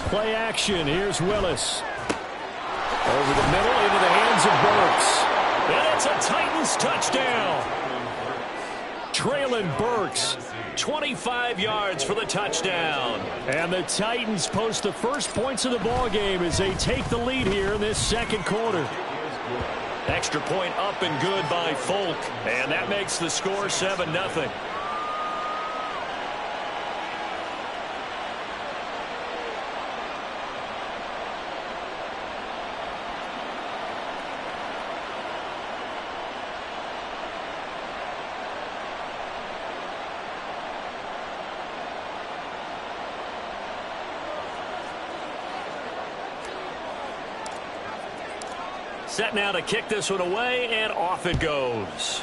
Play action. Here's Willis. Over the middle into the hands of Burks. And it's a Titans touchdown. Traylon Burks, 25 yards for the touchdown. And the Titans post the first points of the ball game as they take the lead here in this second quarter. Extra point up and good by Folk. And that makes the score 7-0. Set now to kick this one away, and off it goes.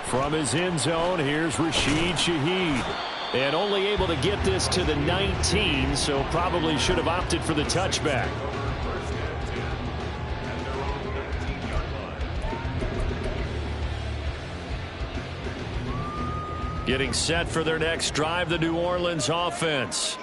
From his end zone, here's Rashid Shaheed. And only able to get this to the 19, so probably should have opted for the touchback. Getting set for their next drive, the New Orleans offense.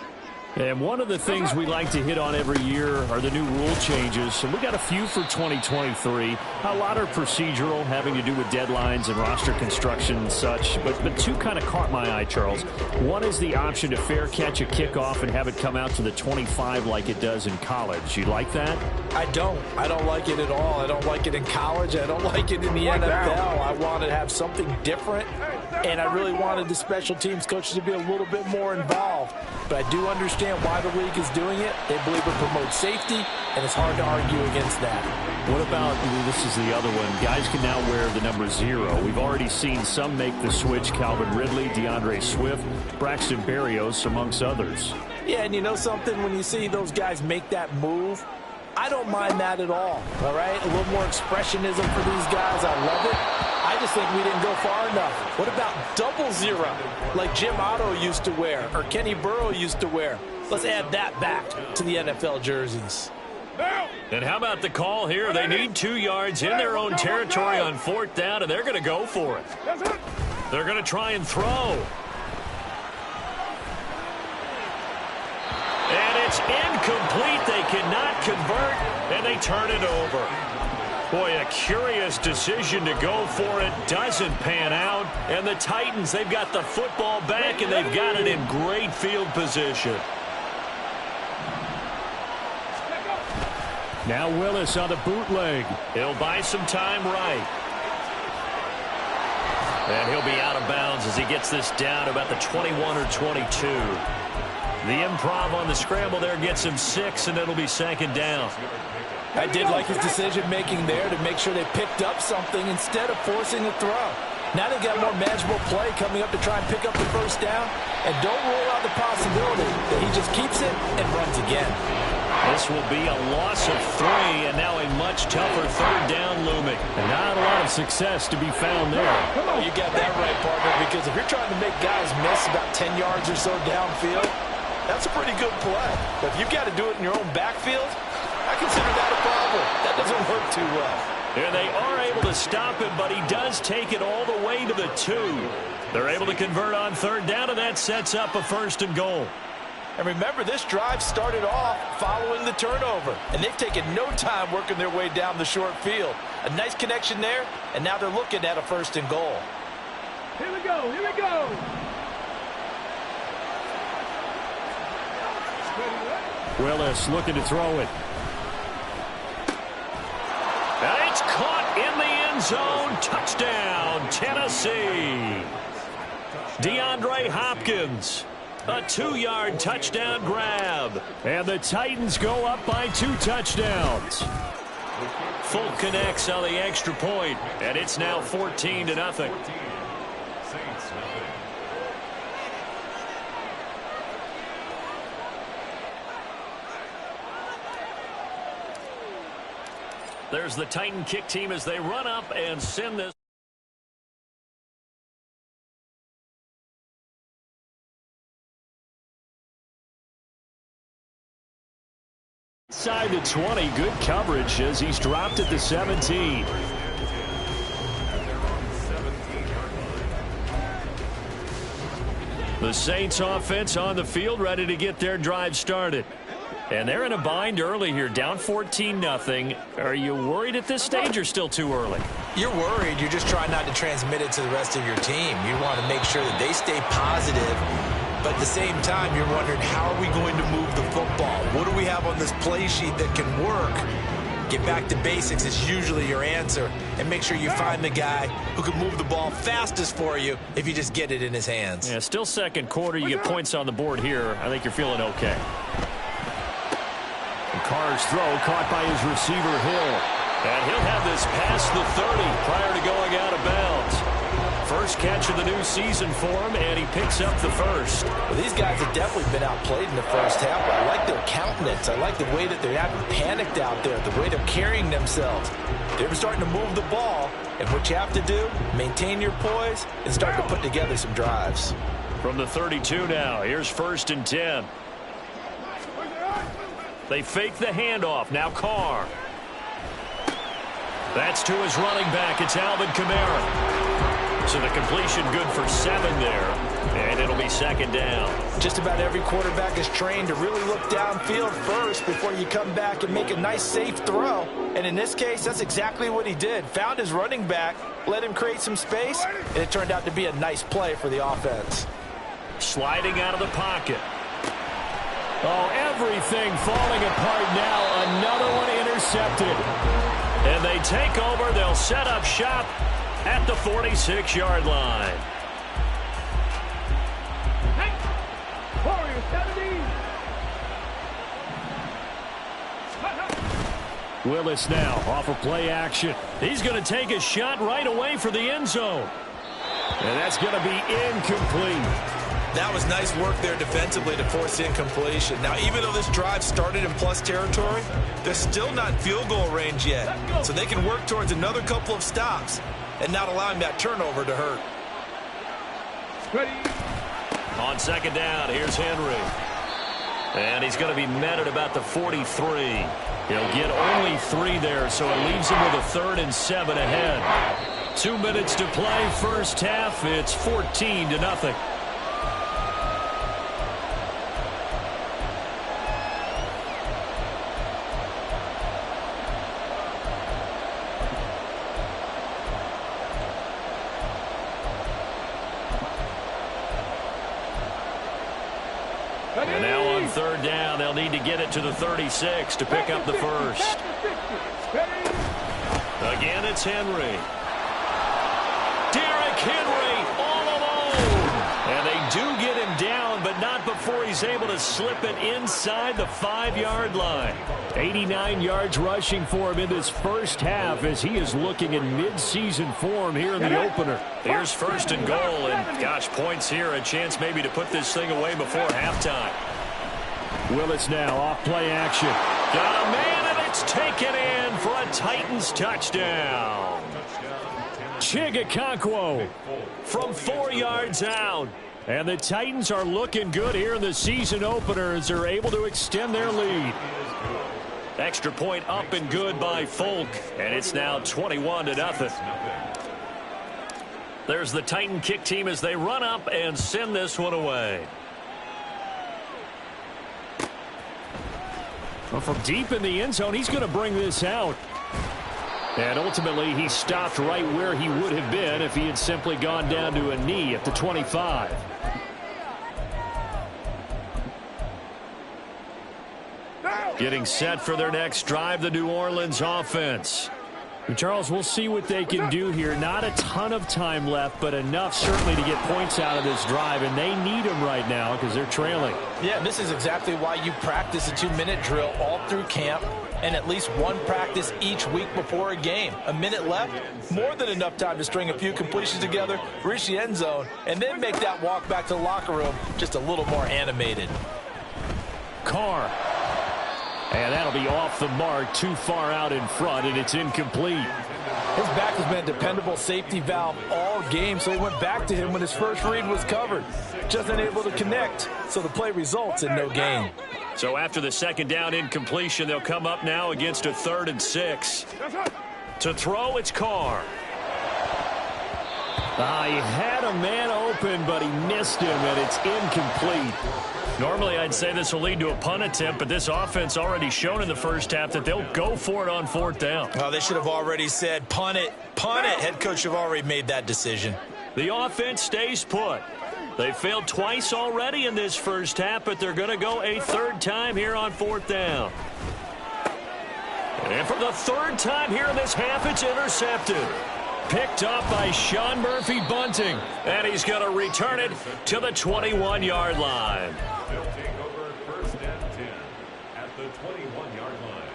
And one of the things we like to hit on every year are the new rule changes. And we got a few for 2023. A lot are procedural, having to do with deadlines and roster construction and such. But two kind of caught my eye, Charles. One is the option to fair catch a kickoff and have it come out to the 25 like it does in college. You like that? I don't like it at all. I don't like it in college. I don't like it in the NFL. I want to have something different. And I really wanted the special teams coaches to be a little bit more involved. But I do understand why the league is doing it. They believe it promotes safety, and it's hard to argue against that. What about, this is the other one, guys can now wear the number 0. We've already seen some make the switch, Calvin Ridley, DeAndre Swift, Braxton Berrios, amongst others. Yeah, and you know something? When you see those guys make that move, I don't mind that at all right? A little more expressionism for these guys. I love it. I just think we didn't go far enough. What about double 0, like Jim Otto used to wear or Kenny Burrow used to wear? Let's add that back to the NFL jerseys. And how about the call here? They need 2 yards in their own territory on 4th down, and they're going to go for it. They're going to try and throw. And it's incomplete. They cannot convert, and they turn it over. Boy, a curious decision to go for it. Doesn't pan out. And the Titans, they've got the football back, and they've got it in great field position. Now Willis on the bootleg. He'll buy some time right. And he'll be out of bounds as he gets this down about the 21 or 22. The improv on the scramble there gets him 6, and it'll be 2nd down. I did like his decision-making there to make sure they picked up something instead of forcing a throw. Now they've got a more manageable play coming up to try and pick up the 1st down. And don't rule out the possibility that he just keeps it and runs again. This will be a loss of 3, and now a much tougher 3rd down looming. And not a lot of success to be found there. Oh, you got that right, partner, because if you're trying to make guys miss about 10 yards or so downfield, that's a pretty good play. But if you've got to do it in your own backfield, I consider that a problem. That doesn't work too well. And they are able to stop him, but he does take it all the way to the 2. They're able to convert on 3rd down, and that sets up a 1st and goal. And remember, this drive started off following the turnover, and they've taken no time working their way down the short field. A nice connection there, and now they're looking at a 1st and goal. Here we go, here we go. Willis looking to throw it. And it's caught in the end zone. Touchdown, Tennessee. DeAndre Hopkins. A 2-yard touchdown grab. And the Titans go up by 2 touchdowns. Folk connects on the extra point, and it's now 14-0. There's the Titan kick team as they run up and send this. Inside the 20, good coverage as he's dropped at the 17. The Saints offense on the field, ready to get their drive started. And they're in a bind early here, down 14-0. Are you worried at this stage or still too early? You're worried. You're just trying not to transmit it to the rest of your team. You want to make sure that they stay positive. But at the same time, you're wondering, how are we going to move the football? What do we have on this play sheet that can work? Get back to basics is usually your answer. And make sure you find the guy who can move the ball fastest for you if you just get it in his hands. Yeah, still second quarter. You get points on the board here. I think you're feeling okay. And Carr's throw caught by his receiver, Hill. And he'll have this past the 30 prior to going out of bounds. First catch of the new season for him, and he picks up the first. Well, these guys have definitely been outplayed in the first half, but I like their countenance. I like the way that they haven't panicked out there, the way they're carrying themselves. They're starting to move the ball, and what you have to do, maintain your poise and start to put together some drives. From the 32 now, here's 1st and 10. They fake the handoff. Now Carr. That's to his running back. It's Alvin Kamara. So the completion good for 7 there, and it'll be 2nd down. Just about every quarterback is trained to really look downfield first before you come back and make a nice, safe throw. And in this case, that's exactly what he did. Found his running back, let him create some space, and it turned out to be a nice play for the offense. Sliding out of the pocket. Oh, everything falling apart now. Another one intercepted. And they take over. They'll set up shop at the 46-yard line. Hey, Warriors 17. Willis now off of play action. He's going to take a shot right away for the end zone. And that's going to be incomplete. That was nice work there defensively to force incompletion. Now, even though this drive started in plus territory, they're still not in field goal range yet. So they can work towards another couple of stops and not allowing that turnover to hurt. Ready. On 2nd down, here's Henry. And he's going to be met at about the 43. He'll get only 3 there, so it leaves him with a 3rd and 7 ahead. 2 minutes to play, first half. It's 14-0. And now on 3rd down, they'll need to get it to the 36 to pick up the first. Again, it's Henry. Derrick Henry all alone. And they do get him down, but not before he's able to slip it inside the 5-yard line. 89 yards rushing for him in this first half as he is looking in mid-season form here in the opener. Here's 1st and goal, and gosh, points here, a chance maybe to put this thing away before halftime. Willis now off play action. Got a man, and it's taken in for a Titans touchdown. Chigakonkwo from 4 yards out. And the Titans are looking good here in the season opener as they're able to extend their lead. Extra point up and good by Folk, and it's now 21-0. There's the Titan kick team as they run up and send this one away. Well, from deep in the end zone, he's going to bring this out. And ultimately, he stopped right where he would have been if he had simply gone down to a knee at the 25. Getting set for their next drive, the New Orleans offense. And Charles, we'll see what they can do here. Not a ton of time left, but enough certainly to get points out of this drive, and they need them right now because they're trailing. Yeah, this is exactly why you practice a 2-minute drill all through camp and at least one practice each week before a game. A minute left, more than enough time to string a few completions together, reach the end zone, and then make that walk back to the locker room just a little more animated. Carr. And that'll be off the mark, too far out in front, and it's incomplete. His back has been a dependable safety valve all game, so he went back to him when his first read was covered. Just unable to connect, so the play results in no gain. So after the second down incompletion, they'll come up now against a 3rd and 6. To throw, it's Carr. He had a man open, but he missed him, and it's incomplete. Normally, I'd say this will lead to a punt attempt, but this offense already shown in the first half that they'll go for it on 4th down. Oh, they should have already said, punt it, punt it. Head coach have already made that decision. The offense stays put. They failed twice already in this first half, but they're going to go a 3rd time here on 4th down. And for the 3rd time here in this half, it's intercepted. Picked up by Sean Murphy-Bunting, and he's going to return it to the 21-yard line. They'll take over 1st and 10 at the 21-yard line.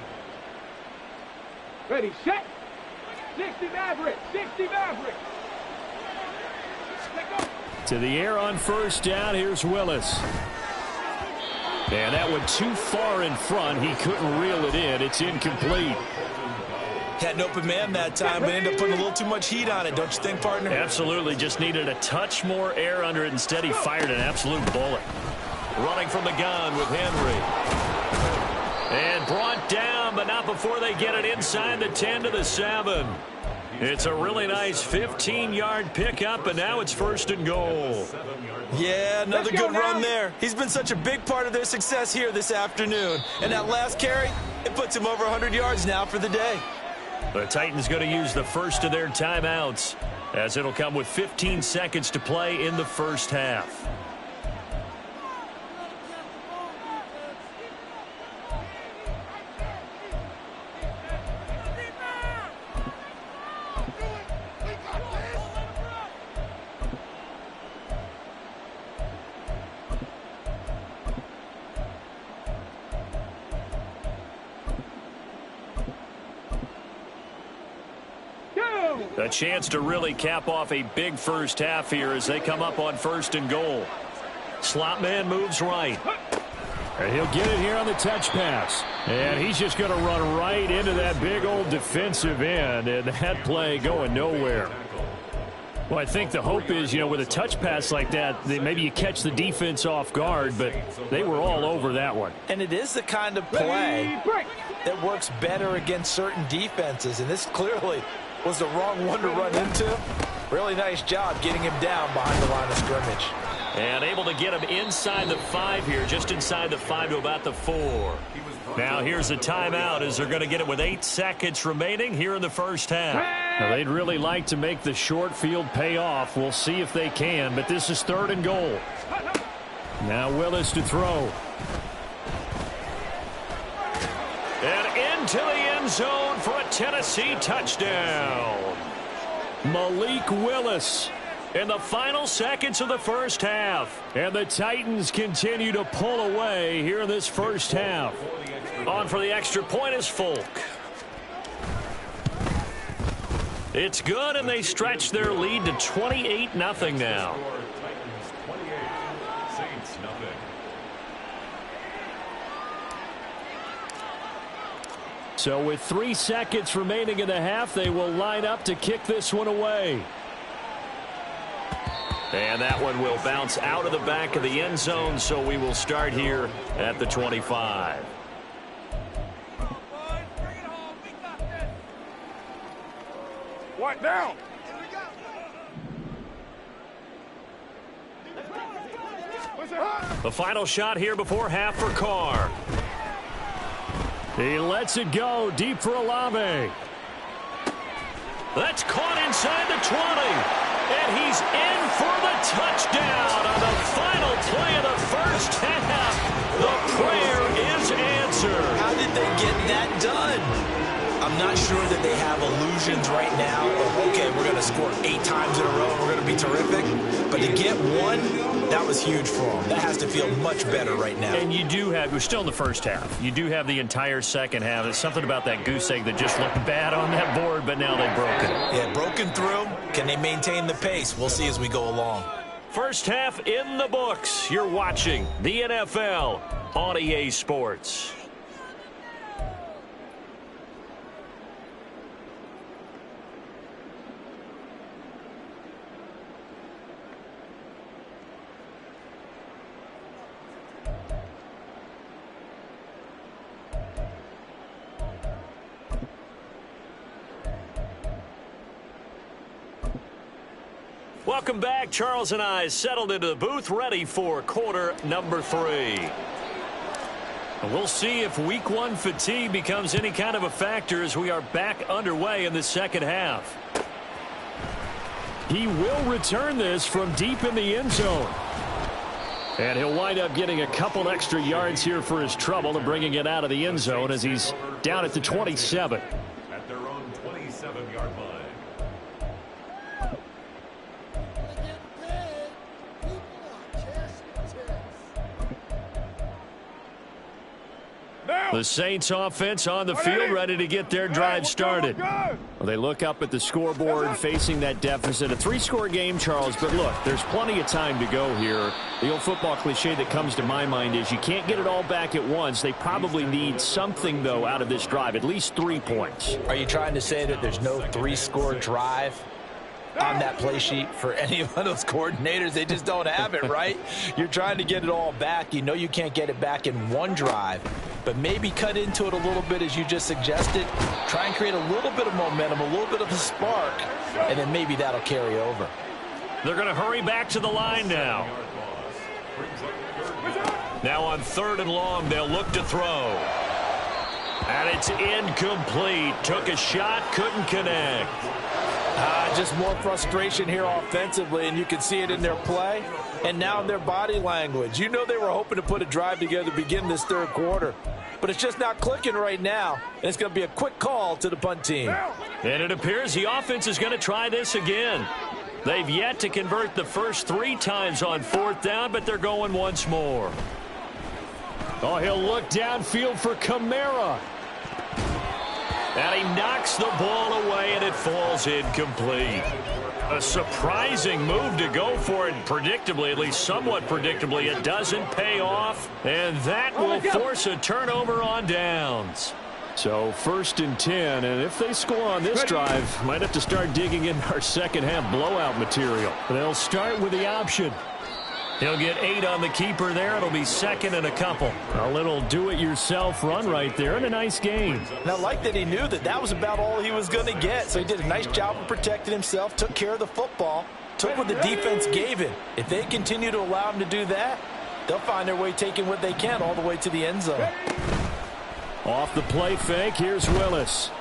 Ready, set. 60 Maverick. 60 Maverick. Let go. To the air on 1st down. Here's Willis. And that went too far in front. He couldn't reel it in. It's incomplete. Had an open man that time, but ended up putting a little too much heat on it, don't you think, partner? Absolutely. Just needed a touch more air under it. Instead, he fired an absolute bullet. Running from the gun with Henry. And brought down, but not before they get it inside the 10 to the 7. It's a really nice 15-yard pickup, and now it's 1st and goal. Yeah, another good run there. He's been such a big part of their success here this afternoon. And that last carry, it puts him over 100 yards now for the day. The Titans going to use the first of their timeouts, as it'll come with 15 seconds to play in the first half. A chance to really cap off a big first half here as they come up on 1st and goal. Slot man moves right. And he'll get it here on the touch pass. And he's just going to run right into that big old defensive end. And that play going nowhere. Well, I think the hope is, with a touch pass like that, maybe you catch the defense off guard, but they were all over that one. And it is the kind of play that works better against certain defenses. And this clearly was the wrong one to run into. Really nice job getting him down behind the line of scrimmage. And able to get him inside the 5 here, just inside the 5 to about the 4. Now here's a timeout as they're going to get it with 8 seconds remaining here in the first half. Now, they'd really like to make the short field pay off. We'll see if they can, but this is 3rd and goal. Now Willis to throw. And into the end zone for a Tennessee touchdown. Malik Willis In the final seconds of the first half. And the Titans continue to pull away here in this first half. On for the extra point is Folk. It's good, and they stretch their lead to 28-0 now. So with 3 seconds remaining in the half, they will line up to kick this one away. And that one will bounce out of the back of the end zone, so we will start here at the 25. What down? The final shot here before half for Carr. He lets it go deep for Olave. That's caught inside the 20. And he's in for the touchdown on the final play of the first half. The prayer is answered. How did they get that done? I'm not sure that they have illusions right now of, okay, we're going to score 8 times in a row and we're going to be terrific. But to get one, that was huge for them. That has to feel much better right now. And you do have, we're still in the first half. You do have the entire second half. There's something about that goose egg that just looked bad on that board, but now they've broken it. Yeah, broken through. Can they maintain the pace? We'll see as we go along. First half in the books. You're watching the NFL on EA Sports. Welcome back. Charles and I settled into the booth, ready for quarter number 3. And we'll see if week 1 fatigue becomes any kind of a factor as we are back underway in the second half. He will return this from deep in the end zone. And he'll wind up getting a couple extra yards here for his trouble and bringing it out of the end zone as he's down at the 27. At their own 27-yard line. The Saints offense on the field, ready to get their drive started. Well, they look up at the scoreboard facing that deficit. A 3-score game, Charles, but look, there's plenty of time to go here. The old football cliche that comes to my mind is you can't get it all back at once. They probably need something, though, out of this drive, at least 3 points. Are you trying to say that there's no 3-score drive on that play sheet for any of those coordinators? They just don't have it, right? You're trying to get it all back. You know you can't get it back in one drive, but maybe cut into it a little bit as you just suggested. Try and create a little bit of momentum, a little bit of a spark, and then maybe that'll carry over. They're going to hurry back to the line now. Now on 3rd and long, they'll look to throw. And it's incomplete. Took a shot, couldn't connect. Just more frustration here offensively, and you can see it in their play and now in their body language. You know they were hoping to put a drive together to begin this 3rd quarter, but it's just not clicking right now, and it's going to be a quick call to the punt team. And it appears the offense is going to try this again. They've yet to convert the first 3 times on 4th down, but they're going once more. Oh, he'll look downfield for Kamara. And he knocks the ball away, and it falls incomplete. A surprising move to go for it, predictably, at least somewhat predictably. It doesn't pay off, and that will force a turnover on downs. So 1st and 10, and if they score on this drive, might have to start digging in our second half blowout material. They'll start with the option. He'll get 8 on the keeper there. It'll be 2nd and a couple. A little do-it-yourself run right there, and a nice game. And I like that he knew that that was about all he was going to get. So he did a nice job of protecting himself, took care of the football, took what the defense gave him. If they continue to allow him to do that, they'll find their way taking what they can all the way to the end zone. Off the play fake, here's Willis.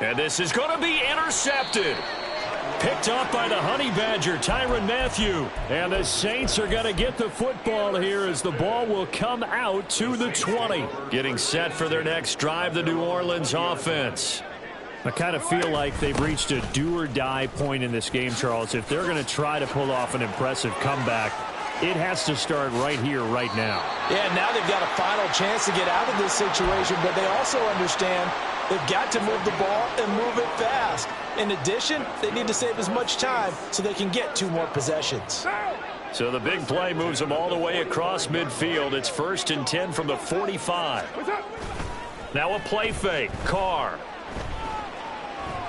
And this is going to be intercepted. Picked up by the Honey Badger, Tyrann Mathieu. And the Saints are going to get the football here as the ball will come out to the 20. Getting set for their next drive, the New Orleans offense. I kind of feel like they've reached a do-or-die point in this game, Charles. If they're going to try to pull off an impressive comeback, it has to start right here, right now. Yeah, now they've got a final chance to get out of this situation, but they also understand they've got to move the ball and move it fast. In addition, they need to save as much time so they can get 2 more possessions. So the big play moves them all the way across midfield. It's 1st and 10 from the 45. Now a play fake. Carr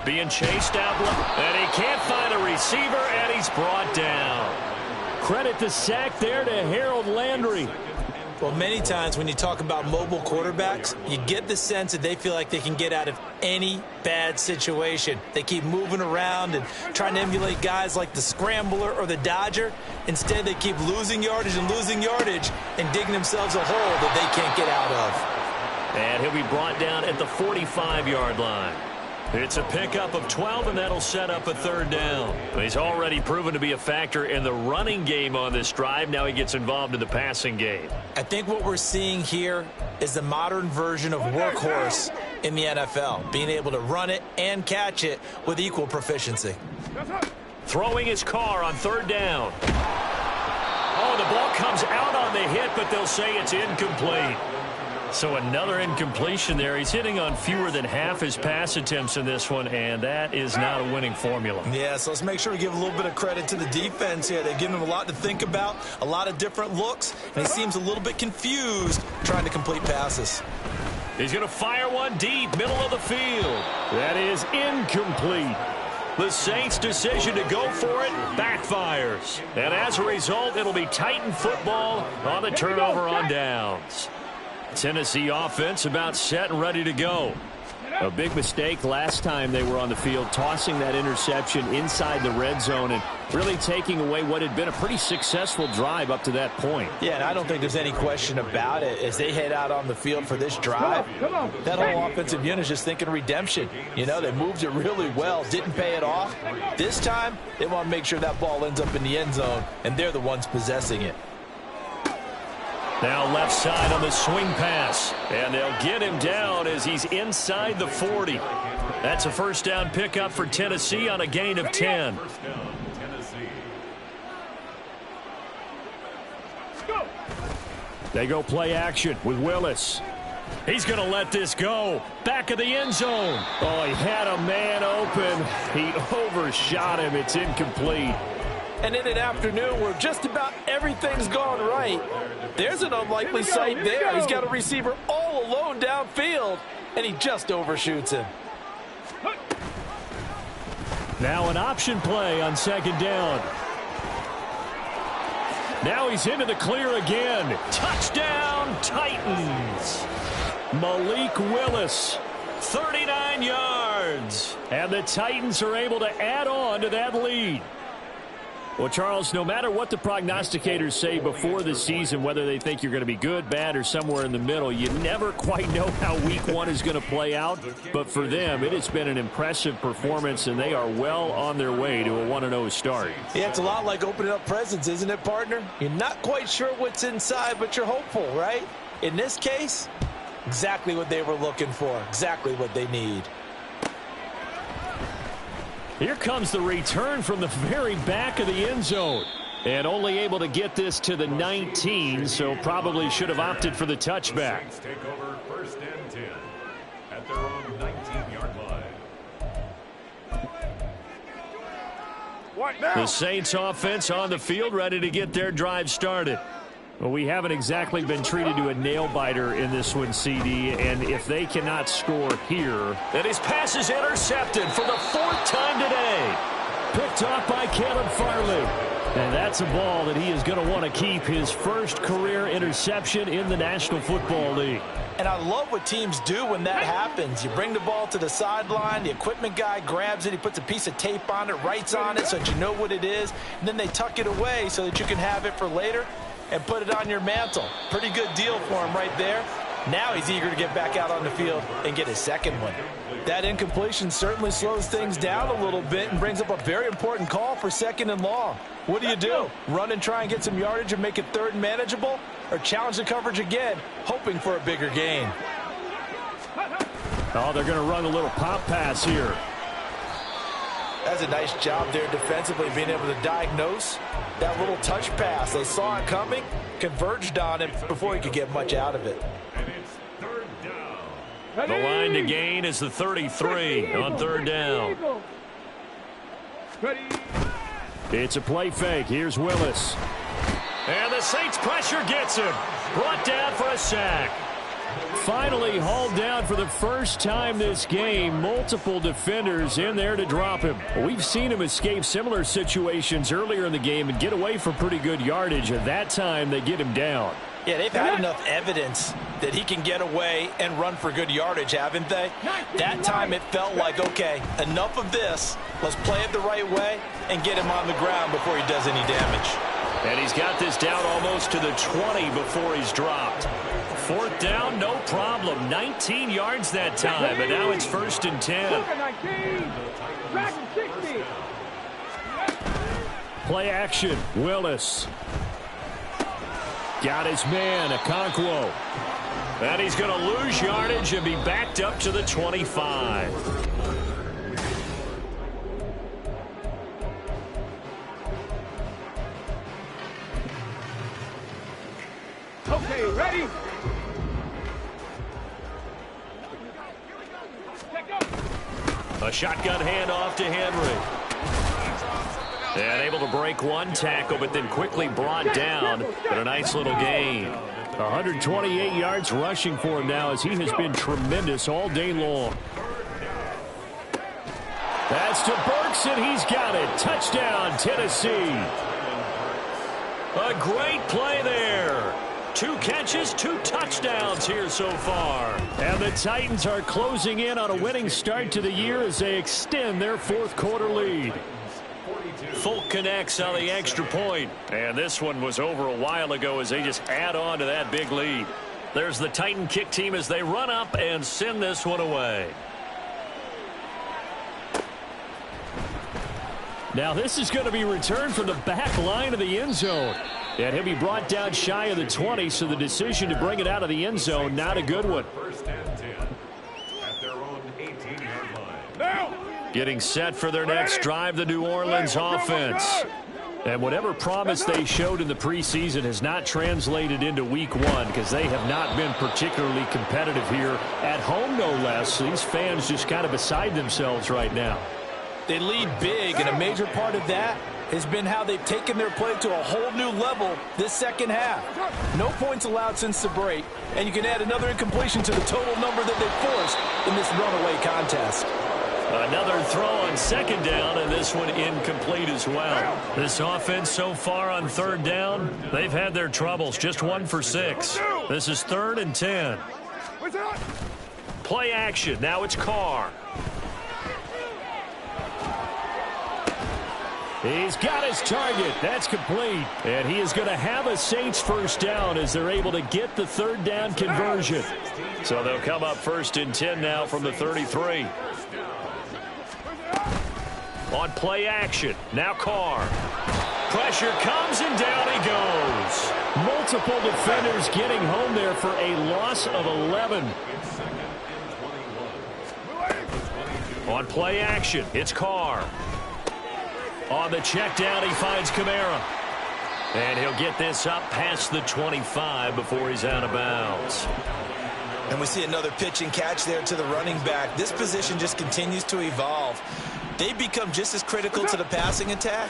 being chased out, and he can't find a receiver, and he's brought down. Credit the sack there to Harold Landry. Well, many times when you talk about mobile quarterbacks, you get the sense that they feel like they can get out of any bad situation. They keep moving around and trying to emulate guys like the Scrambler or the Dodger. Instead, they keep losing yardage and digging themselves a hole that they can't get out of. And he'll be brought down at the 45-yard line. It's a pickup of 12, and that'll set up a 3rd down. He's already proven to be a factor in the running game on this drive. Now he gets involved in the passing game. I think what we're seeing here is the modern version of workhorse in the NFL, being able to run it and catch it with equal proficiency. Throwing his Carr on 3rd down. Oh, the ball comes out on the hit, but they'll say it's incomplete. So another incompletion there. He's hitting on fewer than half his pass attempts in this one, and that is not a winning formula. Yeah, so let's make sure we give a little bit of credit to the defense here. They've given him a lot to think about, a lot of different looks, and he seems a little bit confused trying to complete passes. He's going to fire one deep, middle of the field. That is incomplete. The Saints' decision to go for it backfires. And as a result, it'll be Titan football on the turnover on downs. Tennessee offense about set and ready to go. A big mistake last time they were on the field, tossing that interception inside the red zone and really taking away what had been a pretty successful drive up to that point. Yeah, and I don't think there's any question about it. As they head out on the field for this drive, that whole offensive unit is just thinking redemption. You know, they moved it really well, didn't pay it off. This time, they want to make sure that ball ends up in the end zone, and they're the ones possessing it. Now left side on the swing pass, and they'll get him down as he's inside the 40. That's a first down pickup for Tennessee on a gain of 10. First down, Tennessee. They go play action with Willis. He's going to let this go. Back of the end zone. Oh, he had a man open. He overshot him. It's incomplete. And in an afternoon where just about everything's gone right, there's an unlikely sight there. He's got a receiver all alone downfield, and he just overshoots him. Now an option play on second down. Now he's into the clear again. Touchdown, Titans. Malik Willis, 39 yards. And the Titans are able to add on to that lead. Well, Charles, no matter what the prognosticators say before the season, whether they think you're going to be good, bad, or somewhere in the middle, you never quite know how week one is going to play out. But for them, it has been an impressive performance, and they are well on their way to a 1-0 start. Yeah, it's a lot like opening up presents, isn't it, partner? You're not quite sure what's inside, but you're hopeful, right? In this case, exactly what they were looking for, exactly what they need. Here comes the return from the very back of the end zone. And only able to get this to the 19, so probably should have opted for the touchback. Saints take over first and 10 at their own 19-yard line. The Saints offense on the field ready to get their drive started. Well, we haven't exactly been treated to a nail-biter in this one, CD, and if they cannot score here, then his pass is intercepted for the fourth time today. Picked off by Caleb Farley. And that's a ball that he is going to want to keep, his first career interception in the National Football League. And I love what teams do when that happens. You bring the ball to the sideline, the equipment guy grabs it, he puts a piece of tape on it, writes on it so that you know what it is, and then they tuck it away so that you can have it for later and put it on your mantle. Pretty good deal for him right there. Now he's eager to get back out on the field and get his second one. That incompletion certainly slows things down a little bit and brings up a very important call for second and long. What do? Run and try and get some yardage and make it third and manageable? Or challenge the coverage again, hoping for a bigger gain? Oh, they're going to run a little pop pass here. That's a nice job there defensively, being able to diagnose that little touch pass. They saw it coming, converged on him before he could get much out of it. And it's third down. The line to gain is the 33 on third down. It's a play fake. Here's Willis. And the Saints pressure gets him. Brought down for a sack. Finally hauled down for the first time this game. Multiple defenders in there to drop him. We've seen him escape similar situations earlier in the game and get away for pretty good yardage. At that time, they get him down. Yeah, they've had enough evidence that he can get away and run for good yardage, haven't they? That time it felt like, okay, enough of this. Let's play it the right way and get him on the ground before he does any damage. And he's got this down almost to the 20 before he's dropped. Fourth down, no problem. 19 yards that time, but now it's first and 10. Play action, Willis. Got his man, Okonkwo. And he's going to lose yardage and be backed up to the 25. Okay, ready? A shotgun handoff to Henry. And able to break one tackle, but then quickly brought down. But a nice little gain. 128 yards rushing for him now as he has been tremendous all day long. That's to Burks, and he's got it. Touchdown, Tennessee. A great play there. 2 catches, 2 touchdowns here so far. And the Titans are closing in on a winning start to the year as they extend their fourth quarter lead. Folk connects on the extra point. And this one was over a while ago as they just add on to that big lead. There's the Titan kick team as they run up and send this one away. Now this is going to be returned from the back line of the end zone. And he'll be brought down shy of the 20, so the decision to bring it out of the end zone, not a good one. First and 10 at their own 18-yard line. Now! Getting set for their next drive, the New Orleans offense. And whatever promise they showed in the preseason has not translated into week 1 because they have not been particularly competitive here at home, no less. So these fans just kind of beside themselves right now. They lead big, and a major part of that has been how they've taken their play to a whole new level this second half. No points allowed since the break, and you can add another incompletion to the total number that they forced in this runaway contest. Another throw on second down, and this one incomplete as well. This offense so far on third down, they've had their troubles. Just 1 for 6. This is 3rd and 10. Play action. Now it's Carr. He's got his target. That's complete. And he is going to have a Saints first down as they're able to get the third down conversion. So they'll come up 1st and 10 now from the 33. On play action. Now Carr. Pressure comes and down he goes. Multiple defenders getting home there for a loss of 11. On play action. It's Carr. On the check down, he finds Kamara. And he'll get this up past the 25 before he's out of bounds. And we see another pitch and catch there to the running back. This position just continues to evolve. They become just as critical to the passing attack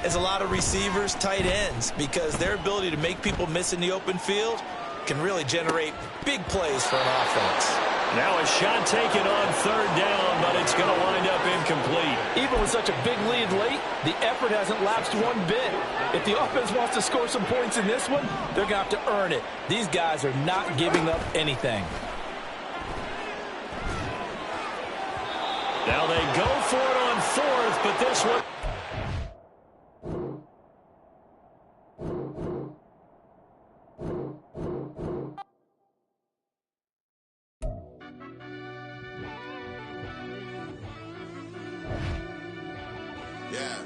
as a lot of receivers, tight ends, because their ability to make people miss in the open field can really generate big plays for an offense. Now a shot taken on third down, but it's going to wind up incomplete. Even with such a big lead late, the effort hasn't lapsed one bit. If the offense wants to score some points in this one, they're going to have to earn it. These guys are not giving up anything. Now they go for it on 4th, but this one... Yeah.